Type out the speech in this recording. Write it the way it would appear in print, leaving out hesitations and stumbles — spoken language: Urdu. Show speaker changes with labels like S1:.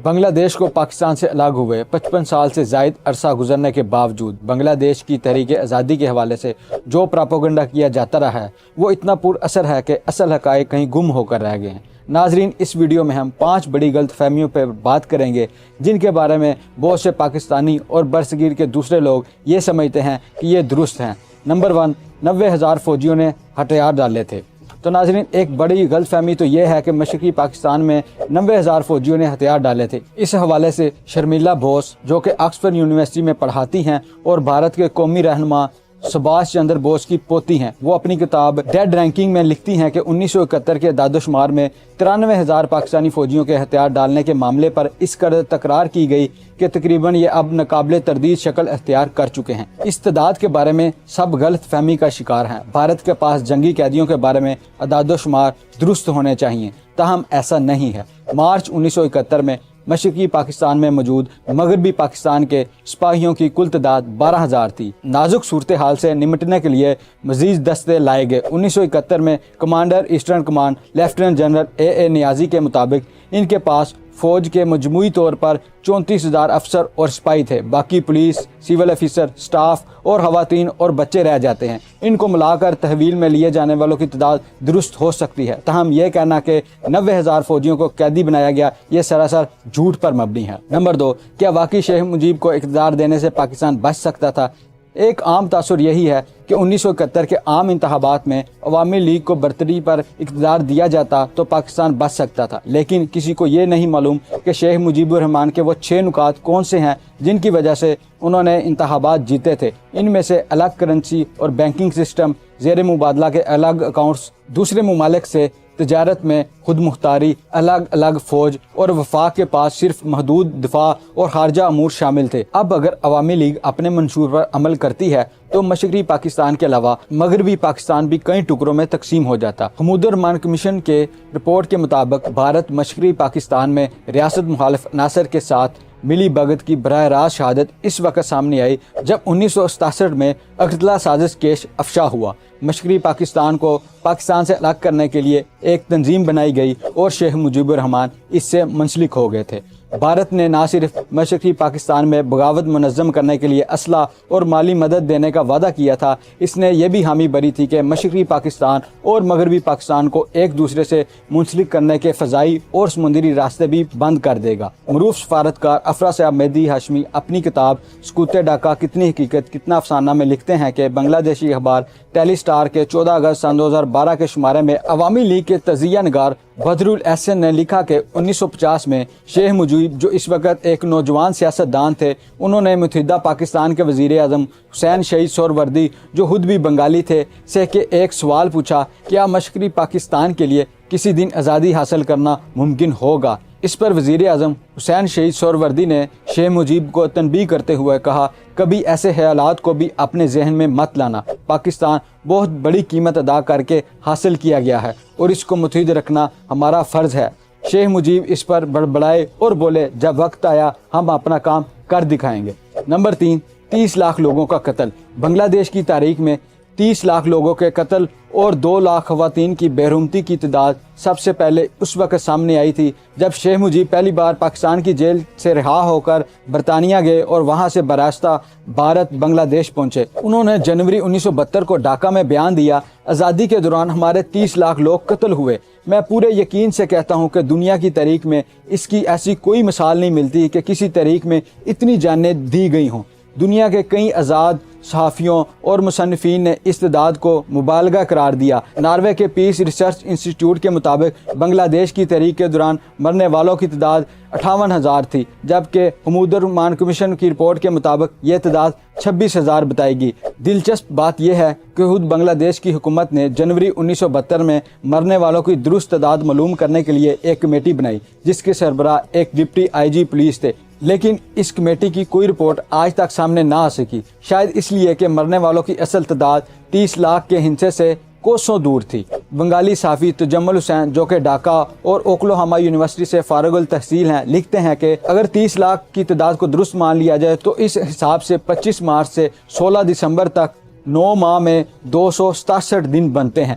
S1: بنگلہ دیش کو پاکستان سے الگ ہوئے 55 سال سے زائد عرصہ گزرنے کے باوجود بنگلہ دیش کی تحریک آزادی کے حوالے سے جو پراپیگنڈا کیا جاتا رہا ہے وہ اتنا پر اثر ہے کہ اصل حقائق کہیں گم ہو کر رہ گئے ہیں۔ ناظرین، اس ویڈیو میں ہم 5 بڑی غلط فہمیوں پر بات کریں گے جن کے بارے میں بہت سے پاکستانی اور برصغیر کے دوسرے لوگ یہ سمجھتے ہیں کہ یہ درست ہیں۔ نمبر 1، 90,000 فوجیوں نے ہتھیار ڈالے تھے۔ تو ناظرین، ایک بڑی غلط فہمی تو یہ ہے کہ مشرقی پاکستان میں 90,000 فوجیوں نے ہتھیار ڈالے تھے۔ اس حوالے سے شرمیلا بوس، جو کہ آکسفورڈ یونیورسٹی میں پڑھاتی ہیں اور بھارت کے قومی رہنما سبھاش چندر بوس کی پوتی ہیں، وہ اپنی کتاب ڈیڈ رینکنگ میں لکھتی ہیں کہ 1971 کے اعداد و شمار میں 93,000 پاکستانی فوجیوں کے ہتھیار ڈالنے کے معاملے پر اس قدر تکرار کی گئی کہ تقریباً یہ اب ناقابل تردید شکل اختیار کر چکے ہیں۔ اس تعداد کے بارے میں سب غلط فہمی کا شکار ہیں۔ بھارت کے پاس جنگی قیدیوں کے بارے میں اعداد و شمار درست ہونے چاہیے، تاہم ایسا نہیں ہے۔ مارچ 1971 میں مشرقی پاکستان میں موجود مغربی پاکستان کے سپاہیوں کی کل تعداد 12,000 تھی۔ نازک صورتحال سے نمٹنے کے لیے مزید دستے لائے گئے۔ 1971 میں commander eastern command lieutenant general A Niazi کے مطابق ان کے پاس فوج کے مجموعی طور پر 34,000 افسر اور سپاہی تھے، باقی پولیس، سول افیسر، سٹاف اور خواتین اور بچے رہ جاتے ہیں۔ ان کو ملا کر تحویل میں لیے جانے والوں کی تعداد درست ہو سکتی ہے، تاہم یہ کہنا کہ 90,000 فوجیوں کو قیدی بنایا گیا یہ سراسر جھوٹ پر مبنی ہے۔ نمبر 2، کیا واقعی شیخ مجیب کو اقتدار دینے سے پاکستان بچ سکتا تھا؟ ایک عام تاثر یہی ہے کہ 1971 کے عام انتخابات میں عوامی لیگ کو برتری پر اقتدار دیا جاتا تو پاکستان بچ سکتا تھا، لیکن کسی کو یہ نہیں معلوم کہ شیخ مجیب الرحمان کے وہ 6 نکات کون سے ہیں جن کی وجہ سے انہوں نے انتخابات جیتے تھے۔ ان میں سے الگ کرنسی اور بینکنگ سسٹم، زیر مبادلہ کے الگ اکاؤنٹس، دوسرے ممالک سے تجارت میں خود مختاری، الگ الگ فوج اور وفاق کے پاس صرف محدود دفاع اور خارجہ امور شامل تھے۔ اب اگر عوامی لیگ اپنے منشور پر عمل کرتی ہے تو مشرقی پاکستان کے علاوہ مغربی پاکستان بھی کئی ٹکڑوں میں تقسیم ہو جاتا۔ حمود الرحمان کمیشن کے رپورٹ کے مطابق بھارت مشرقی پاکستان میں ریاست مخالف عناصر کے ساتھ ملی بھگت کی براہ راست شہادت اس وقت سامنے آئی جب 1967 میں اقتدار سازش کیس افشا ہوا۔ مشرقی پاکستان کو پاکستان سے الگ کرنے کے لیے ایک تنظیم بنائی گئی اور شیخ مجیب الرحمان اس سے منسلک ہو گئے تھے۔ بھارت نے نہ صرف مشرقی پاکستان میں بغاوت منظم کرنے کے لیے اسلحہ اور مالی مدد دینے کا وعدہ کیا تھا، اس نے یہ بھی حامی بھری تھی کہ مشرقی پاکستان اور مغربی پاکستان کو ایک دوسرے سے منسلک کرنے کے فضائی اور سمندری راستے بھی بند کر دے گا۔ معروف سفارتکار افرا صاحب مہدی ہاشمی اپنی کتاب سکوت ڈاکہ کتنی حقیقت کتنا افسانہ میں لکھتے ہیں کہ بنگلہ دیشی اخبار ٹیلی اسٹار کے 14 اگست سن 2012 کے شمارے میں عوامی لیگ کے تجزیہ نگار بدر الاحسن نے لکھا کہ 1950 میں شیخ مجیب، جو اس وقت ایک نوجوان سیاستدان تھے، انہوں نے متحدہ پاکستان کے وزیر اعظم حسین شہید سہروردی، جو خود بھی بنگالی تھے، سے کہ ایک سوال پوچھا، کیا مشرقی پاکستان کے لیے کسی دن آزادی حاصل کرنا ممکن ہوگا؟ اس پر وزیر اعظم حسین شہید سہروردی نے شیخ مجیب کو تنبیہ کرتے ہوئے کہا، کبھی ایسے خیالات کو بھی اپنے ذہن میں مت لانا۔ پاکستان بہت بڑی قیمت ادا کر کے حاصل کیا گیا ہے اور اس کو متحد رکھنا ہمارا فرض ہے۔ شیخ مجیب اس پر بڑبڑائے اور بولے، جب وقت آیا ہم اپنا کام کر دکھائیں گے۔ نمبر 3، 30 لاکھ لوگوں کا قتل۔ بنگلہ دیش کی تاریخ میں 30 لاکھ لوگوں کے قتل اور 2 لاکھ خواتین کی بےرحمتی کی تعداد سب سے پہلے اس وقت سامنے آئی تھی جب شیخ مجیب پہلی بار پاکستان کی جیل سے رہا ہو کر برطانیہ گئے اور وہاں سے براستہ بھارت بنگلہ دیش پہنچے۔ انہوں نے جنوری 1972 کو ڈھاکہ میں بیان دیا، آزادی کے دوران ہمارے 30 لاکھ لوگ قتل ہوئے۔ میں پورے یقین سے کہتا ہوں کہ دنیا کی تاریخ میں اس کی ایسی کوئی مثال نہیں ملتی کہ کسی تاریخ میں اتنی جانیں دی گئی ہوں۔ دنیا کے کئی آزاد صحافیوں اور مصنفین نے اس تعداد کو مبالغہ قرار دیا۔ ناروے کے پیس ریسرچ انسٹی ٹیوٹ کے مطابق بنگلہ دیش کی تحریک کے دوران مرنے والوں کی تعداد 58,000 تھی، جبکہ حمود الرحمان کمیشن کی رپورٹ کے مطابق یہ تعداد 26,000 بتائی گئی۔ دلچسپ بات یہ ہے کہ خود بنگلہ دیش کی حکومت نے جنوری 1972 میں مرنے والوں کی درست تعداد معلوم کرنے کے لیے ایک کمیٹی بنائی جس کے سربراہ ایک ڈپٹی IG پولیس تھے، لیکن اس کمیٹی کی کوئی رپورٹ آج تک سامنے نہ آ سکی، شاید اس لیے کہ مرنے والوں کی اصل تعداد 30 لاکھ کے ہنسے سے کوسوں دور تھی۔ بنگالی صحافی تجمل حسین، جو کہ ڈھاکہ اور اوکلاہوما یونیورسٹی سے فارغ التحصیل ہیں، لکھتے ہیں کہ اگر 30 لاکھ کی تعداد کو درست مان لیا جائے تو اس حساب سے 25 مارچ سے 16 دسمبر تک 9 ماہ میں 267 دن بنتے ہیں،